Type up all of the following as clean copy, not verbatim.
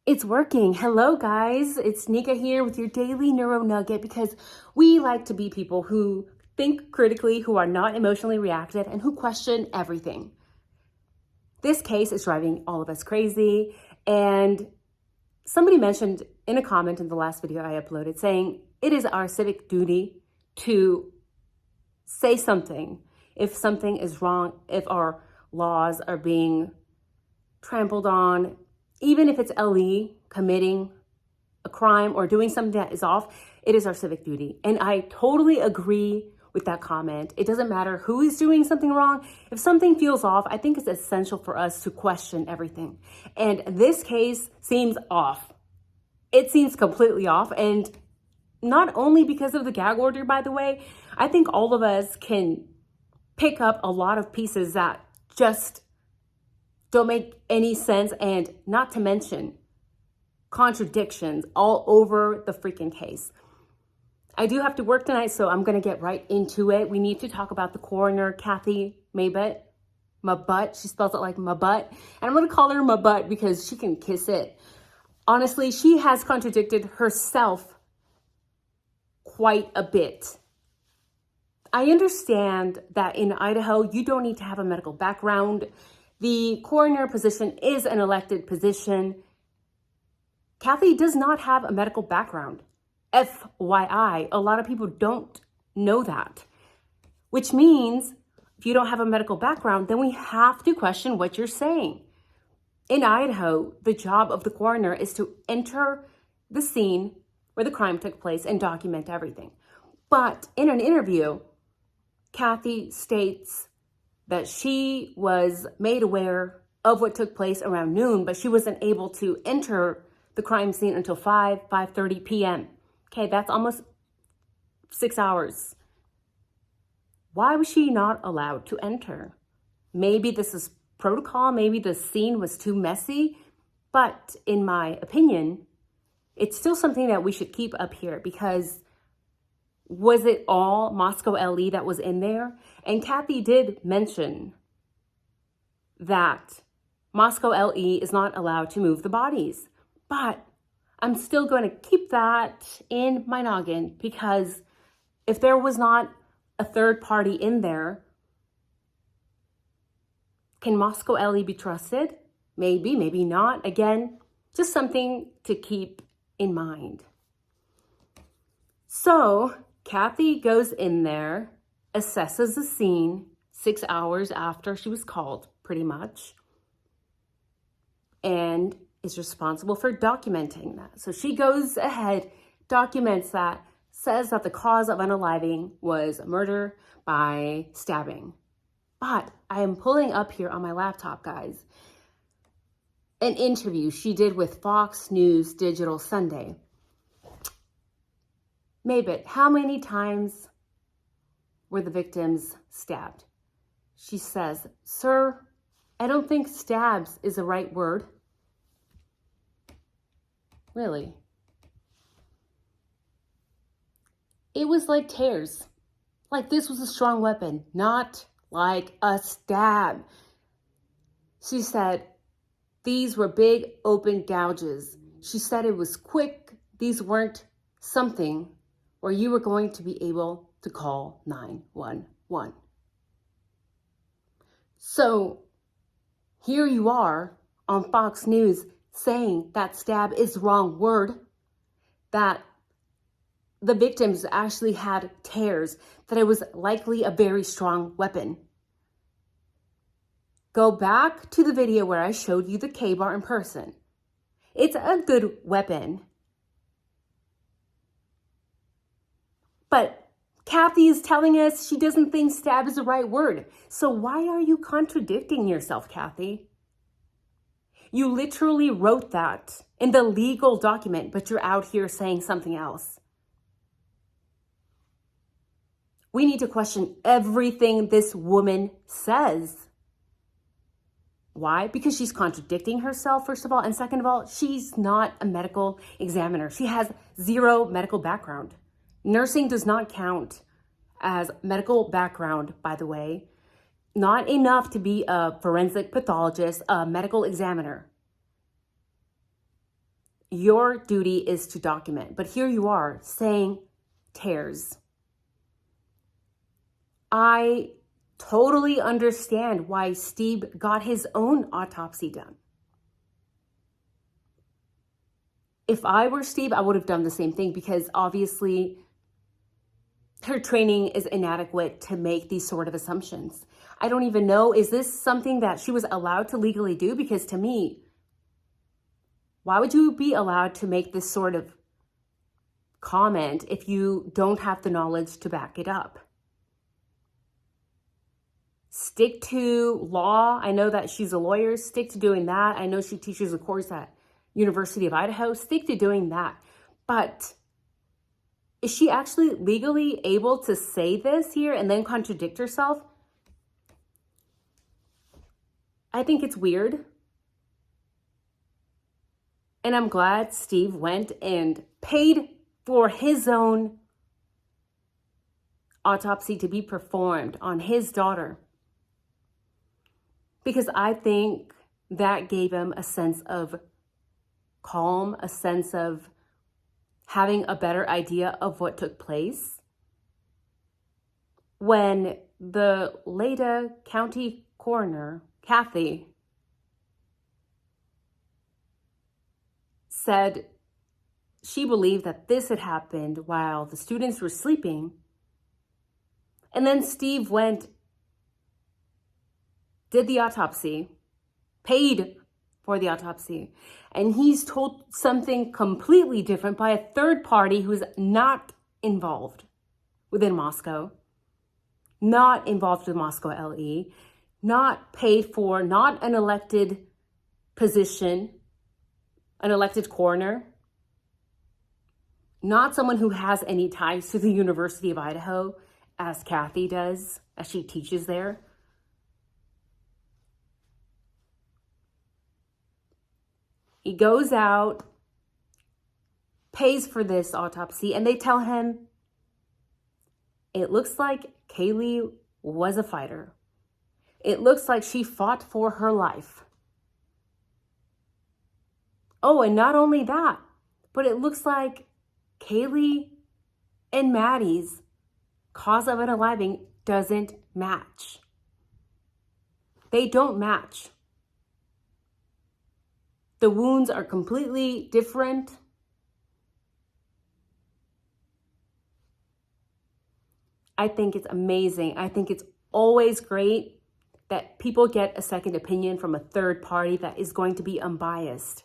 It's working. Hello, guys. It's Nika here with your daily neuro nugget because we like to be people who think critically, who are not emotionally reactive, and who question everything. This case is driving all of us crazy. And somebody mentioned in a comment in the last video I uploaded saying it is our civic duty to say something if something is wrong, if our laws are being trampled on, even if it's LE committing a crime or doing something that is off, it is our civic duty. And I totally agree with that comment. It doesn't matter who is doing something wrong. If something feels off, I think it's essential for us to question everything. And this case seems off. It seems completely off. And not only because of the gag order, by the way, I think all of us can pick up a lot of pieces that just don't make any sense, and not to mention contradictions all over the freaking case. I do have to work tonight, so I'm going to get right into it. We need to talk about the coroner, Cathy Mabutt. She spells it like Mabbuttt. And I'm going to call her Mabbuttt because she can kiss it. Honestly, she has contradicted herself quite a bit. I understand that in Idaho, you don't need to have a medical background. The coroner position is an elected position. Cathy does not have a medical background. FYI, a lot of people don't know that, which means if you don't have a medical background, then we have to question what you're saying. In Idaho, the job of the coroner is to enter the scene where the crime took place and document everything. But in an interview, Cathy states that she was made aware of what took place around noon, but she wasn't able to enter the crime scene until 5:30 p.m. Okay, that's almost 6 hours. Why was she not allowed to enter? Maybe this is protocol, maybe the scene was too messy, but in my opinion, it's still something that we should keep up here because was it all Moscow LE that was in there? And Cathy did mention that Moscow LE is not allowed to move the bodies. But I'm still going to keep that in my noggin because if there was not a third party in there, can Moscow LE be trusted? Maybe, maybe not. Again, just something to keep in mind. So Cathy goes in there, assesses the scene 6 hours after she was called, pretty much, and is responsible for documenting that. So she goes ahead, documents that, says that the cause of unaliving was murder by stabbing. But I am pulling up here on my laptop, guys, an interview she did with Fox News Digital Sunday. Mabbuttt, how many times were the victims stabbed? She says, "Sir, I don't think stabs is the right word." Really? It was like tears. Like this was a strong weapon, not like a stab. She said, these were big open gouges. She said it was quick. These weren't something where you were going to be able to call 911. So here you are on Fox News saying that stab is the wrong word, that the victims actually had tears, that it was likely a very strong weapon. Go back to the video where I showed you the K-bar in person. It's a good weapon. But Cathy is telling us she doesn't think stab is the right word. So why are you contradicting yourself, Cathy? You literally wrote that in the legal document, but you're out here saying something else. We need to question everything this woman says. Why? Because she's contradicting herself, first of all. And second of all, she's not a medical examiner. She has zero medical background. Nursing does not count as medical background, by the way. Not enough to be a forensic pathologist, a medical examiner. your duty is to document. But here you are saying tears. I totally understand why Steve got his own autopsy done. If I were Steve, I would have done the same thing, because obviously her training is inadequate to make these sort of assumptions. I don't even know, is this something that she was allowed to legally do? Because to me, why would you be allowed to make this sort of comment if you don't have the knowledge to back it up? Stick to law. I know that she's a lawyer. Stick to doing that. I know she teaches a course at University of Idaho. Stick to doing that. But is she actually legally able to say this here and then contradict herself? I think it's weird. And I'm glad Steve went and paid for his own autopsy to be performed on his daughter, because I think that gave him a sense of calm, a sense of having a better idea of what took place. When the Leda County Coroner, Cathy, said she believed that this had happened while the students were sleeping, and then Steve went, did the autopsy, paid for the autopsy, and he's told something completely different by a third party who's not involved within Moscow, not involved with Moscow LE, not paid for, not an elected position, an elected coroner, not someone who has any ties to the University of Idaho, as Cathy does, as she teaches there. He goes out, pays for this autopsy, and they tell him it looks like Kaylee was a fighter. It looks like she fought for her life. Oh, and not only that, but it looks like Kaylee and Maddie's cause of unaliving doesn't match. They don't match. The wounds are completely different. I think it's amazing. I think it's always great that people get a second opinion from a third party that is going to be unbiased.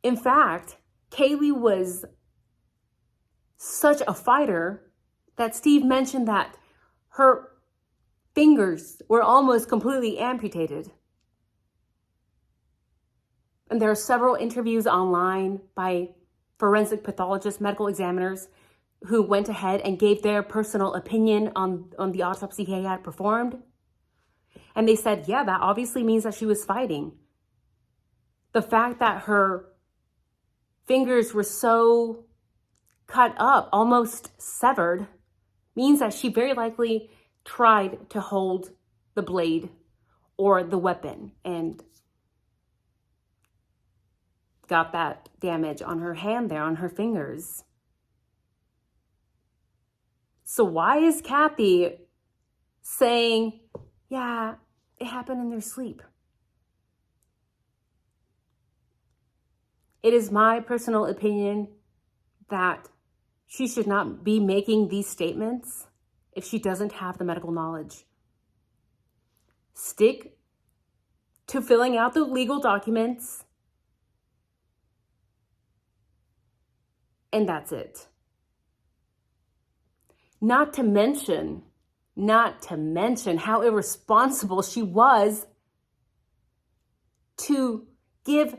In fact, Kaylee was such a fighter that Steve mentioned that her fingers were almost completely amputated. And there are several interviews online by forensic pathologists, medical examiners, who went ahead and gave their personal opinion on the autopsy he had performed. And they said, yeah, that obviously means that she was fighting. The fact that her fingers were so cut up, almost severed, means that she very likely tried to hold the blade or the weapon and got that damage on her hand there, on her fingers. So why is Cathy saying, yeah, it happened in their sleep? It is my personal opinion that she should not be making these statements if she doesn't have the medical knowledge. Stick to filling out the legal documents, and that's it. Not to mention how irresponsible she was to give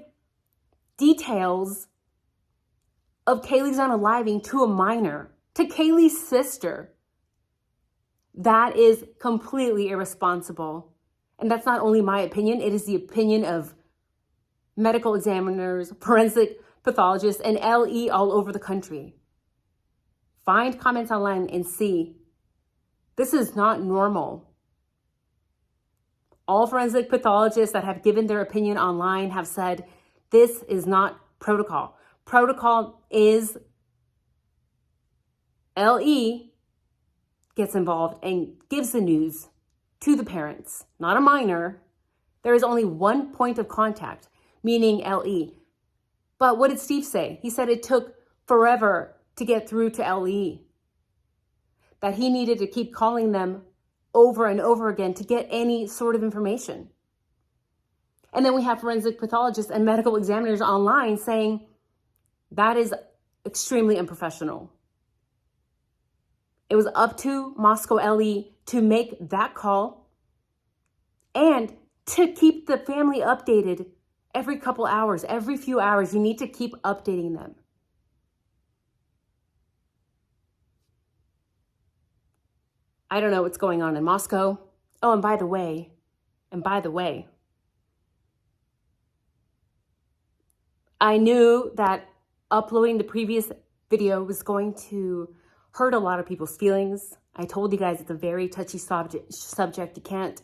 details of Kaylee's unaliving to a minor, to Kaylee's sister. That is completely irresponsible. And that's not only my opinion, it is the opinion of medical examiners, forensic pathologists, and LE all over the country. Find comments online and see. This is not normal. All forensic pathologists that have given their opinion online have said This is not protocol. Protocol is LE gets involved and gives the news to the parents, not a minor. There is only one point of contact, meaning LE. But what did Steve say? He said it took forever to get through to LE, that he needed to keep calling them over and over again to get any sort of information. And then we have forensic pathologists and medical examiners online saying that is extremely unprofessional. It was up to Moscow LE to make that call and to keep the family updated every couple hours, every few hours. You need to keep updating them. I don't know what's going on in Moscow. Oh, and by the way, I knew that uploading the previous video was going to hurt a lot of people's feelings. I told you guys it's a very touchy subject. You can't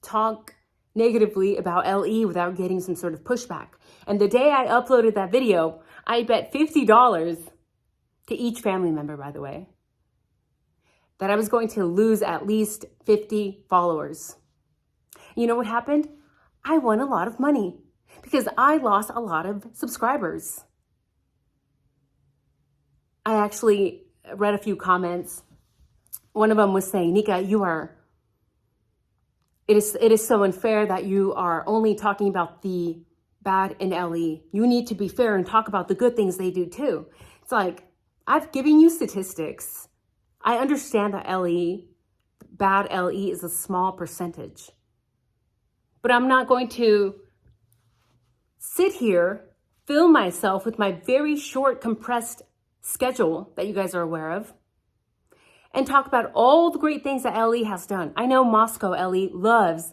talk negatively about LE without getting some sort of pushback. And the day I uploaded that video, I bet $50 to each family member, by the way, that I was going to lose at least 50 followers. You know what happened? I won a lot of money because I lost a lot of subscribers. I actually read a few comments. One of them was saying, Nika, it is so unfair that you are only talking about the bad in LE. You need to be fair and talk about the good things they do too. It's like, I've given you statistics. I understand that bad LE is a small percentage. But I'm not going to sit here, film myself with my very short, compressed schedule that you guys are aware of, and talk about all the great things that LE has done. I know Moscow LE loves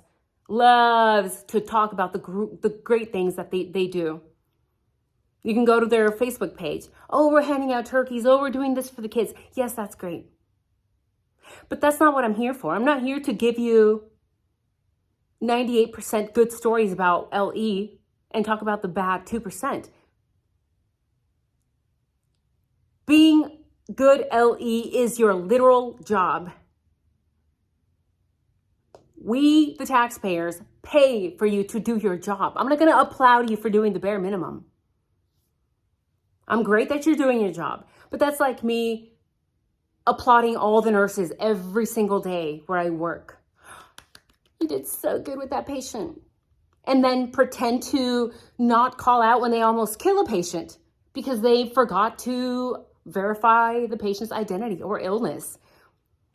to talk about the great things that they do. You can go to their Facebook page. Oh, we're handing out turkeys. Oh, we're doing this for the kids. Yes, that's great. But that's not what I'm here for. I'm not here to give you 98% good stories about LE and talk about the bad 2%. Being good LE is your literal job. We, the taxpayers, pay for you to do your job. I'm not going to applaud you for doing the bare minimum. I'm great that you're doing your job, but that's like me applauding all the nurses every single day where I work. You did so good with that patient. And then pretend to not call out when they almost kill a patient because they forgot to verify the patient's identity or illness.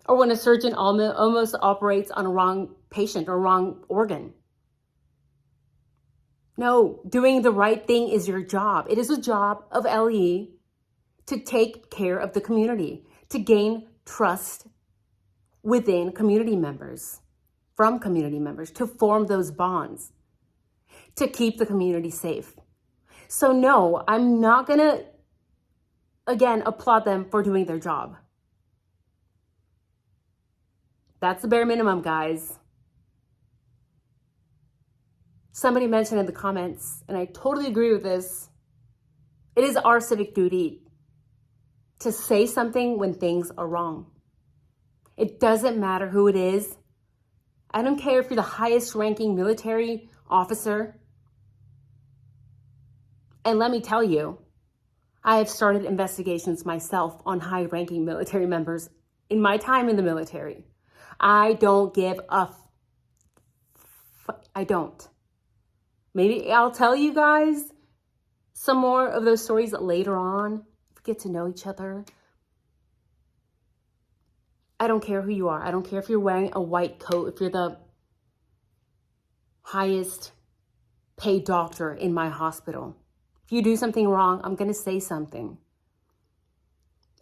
Or when a surgeon almost operates on a wrong patient or wrong organ. No, doing the right thing is your job. It is a job of LE to take care of the community, to gain trust within community members, from community members, to form those bonds, to keep the community safe. So no, I'm not going to, again, applaud them for doing their job. That's the bare minimum, guys. Somebody mentioned in the comments, and I totally agree with this, it is our civic duty to say something when things are wrong. It doesn't matter who it is. I don't care if you're the highest ranking military officer. And let me tell you, I have started investigations myself on high ranking military members in my time in the military. I don't give a I don't. Maybe I'll tell you guys some more of those stories later on. Get to know each other. I don't care who you are. I don't care if you're wearing a white coat, if you're the highest paid doctor in my hospital. If you do something wrong, I'm going to say something.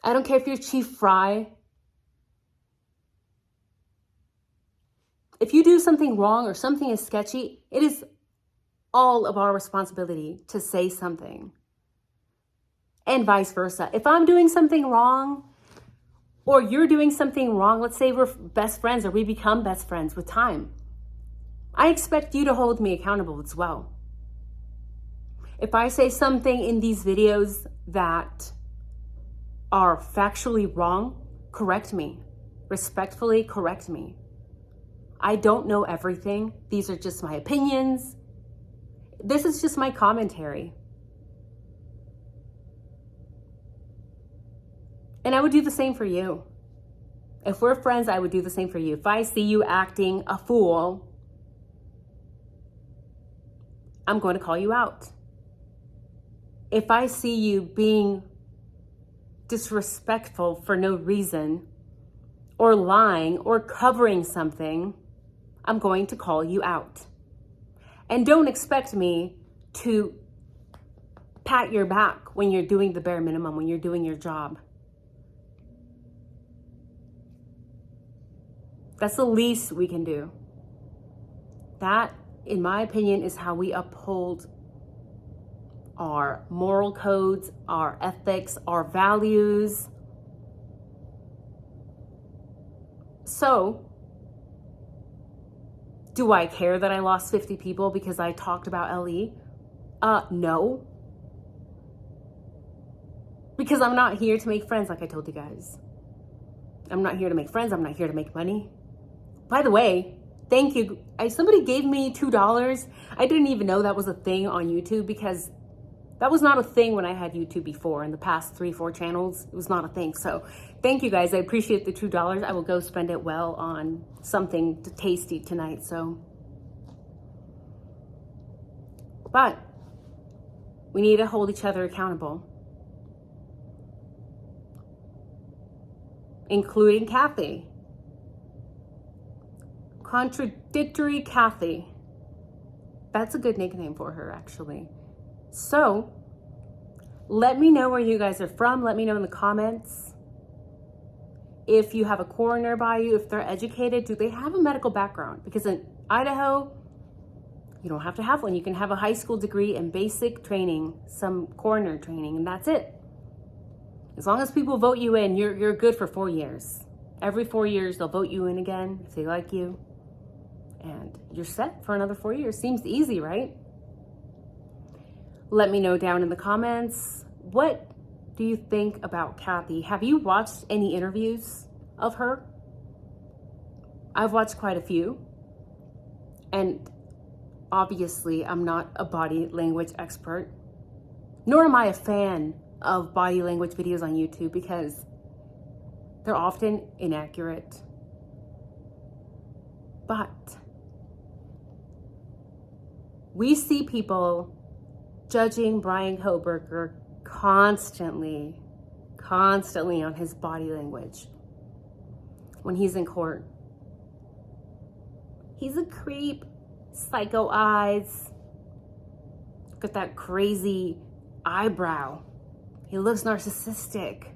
I don't care if you're Chief Fry. If you do something wrong or something is sketchy, it is all of our responsibility to say something. And vice versa. If I'm doing something wrong or you're doing something wrong, let's say we're best friends or we become best friends with time, I expect you to hold me accountable as well. If I say something in these videos that are factually wrong, correct me. Respectfully correct me. I don't know everything. These are just my opinions. This is just my commentary. And I would do the same for you. If we're friends, I would do the same for you. If I see you acting a fool, I'm going to call you out. If I see you being disrespectful for no reason, or lying, or covering something, I'm going to call you out. And don't expect me to pat your back when you're doing the bare minimum, when you're doing your job. That's the least we can do. That, in my opinion, is how we uphold our moral codes, our ethics, our values. So, do I care that I lost 50 people because I talked about LE? No. Because I'm not here to make friends, like I told you guys. I'm not here to make friends. I'm not here to make money. By the way, thank you. Somebody gave me $2. I didn't even know that was a thing on YouTube because that was not a thing when I had YouTube before. In the past 3-4 channels, it was not a thing. So thank you guys. I appreciate the $2. I will go spend it well on something tasty tonight. But we need to hold each other accountable, including Cathy. Contradictory Cathy. That's a good nickname for her, actually. So, let me know where you guys are from. Let me know in the comments. If you have a coroner by you, if they're educated, do they have a medical background? Because in Idaho, you don't have to have one. You can have a high school degree and basic training, some coroner training, and that's it. As long as people vote you in, you're good for 4 years. Every 4 years, they'll vote you in again if they like you. And you're set for another 4 years. Seems easy, right? Let me know down in the comments. What do you think about Cathy? Have you watched any interviews of her? I've watched quite a few. And obviously, I'm not a body language expert. Nor am I a fan of body language videos on YouTube because they're often inaccurate. But we see people judging Bryan Kohberger constantly on his body language when he's in court. He's a creep, psycho eyes. Look at that crazy eyebrow. He looks narcissistic.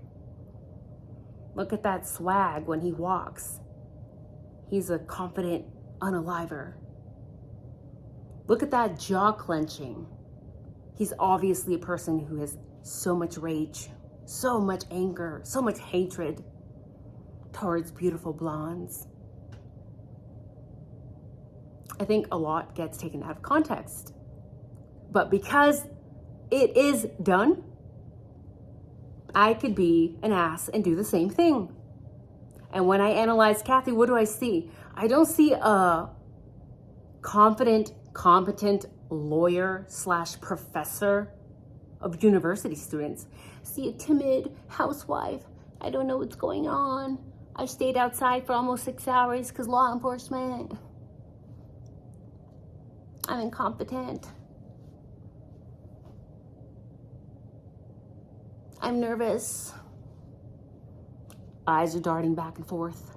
Look at that swag when he walks. He's a confident unaliver. Look at that jaw clenching. He's obviously a person who has so much rage, so much anger, so much hatred towards beautiful blondes. I think a lot gets taken out of context. But because it is done, I could be an ass and do the same thing. And when I analyze Cathy, what do I see? I don't see a confident, competent lawyer / professor of university students. I see a timid housewife. I don't know what's going on. I stayed outside for almost 6 hours because law enforcement. I'm incompetent. I'm nervous. Eyes are darting back and forth.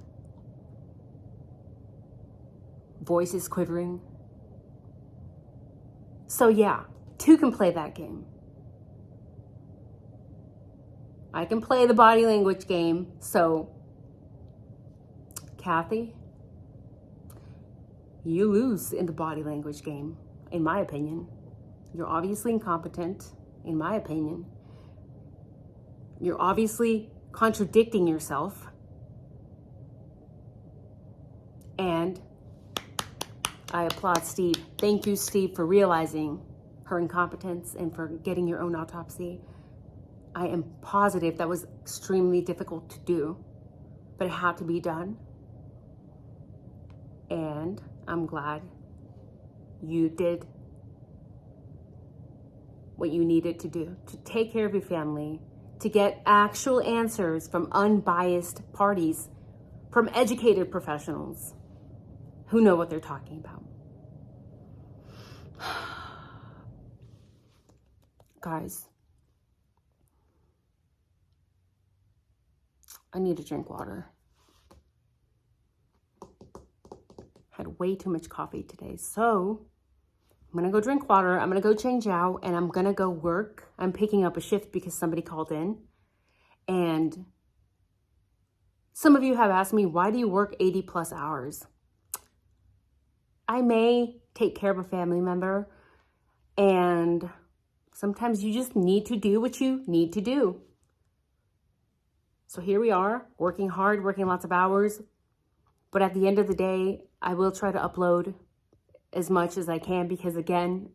Voice is quivering. So yeah, two can play that game. I can play the body language game. So, Cathy, you lose in the body language game, in my opinion. You're obviously incompetent, in my opinion. You're obviously contradicting yourself. And I applaud Steve. Thank you, Steve, for realizing her incompetence and for getting your own autopsy. I am positive that was extremely difficult to do, but it had to be done. And I'm glad you did what you needed to do to take care of your family, to get actual answers from unbiased parties, from educated professionals who know what they're talking about. Guys, I need to drink water. Had way too much coffee today, so I'm gonna go drink water, I'm gonna go change out, and I'm gonna go work. I'm picking up a shift because somebody called in. And some of you have asked me, why do you work 80 plus hours? I may take care of a family member, and sometimes you just need to do what you need to do. So here we are, working hard, working lots of hours. But at the end of the day, I will try to upload as much as I can, because again,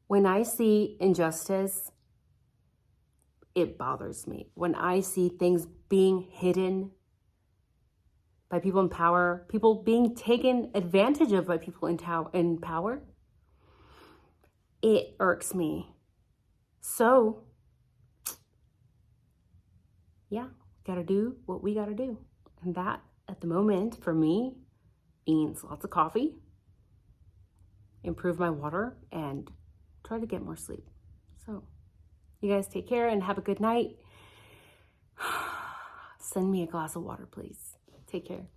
when I see injustice, it bothers me. When I see things being hidden by people in power, people being taken advantage of by people in power, it irks me. So, yeah, gotta do what we gotta do. And that, at the moment, for me, means lots of coffee, improve my water, and try to get more sleep. So, you guys take care and have a good night. Send me a glass of water, please. Take care.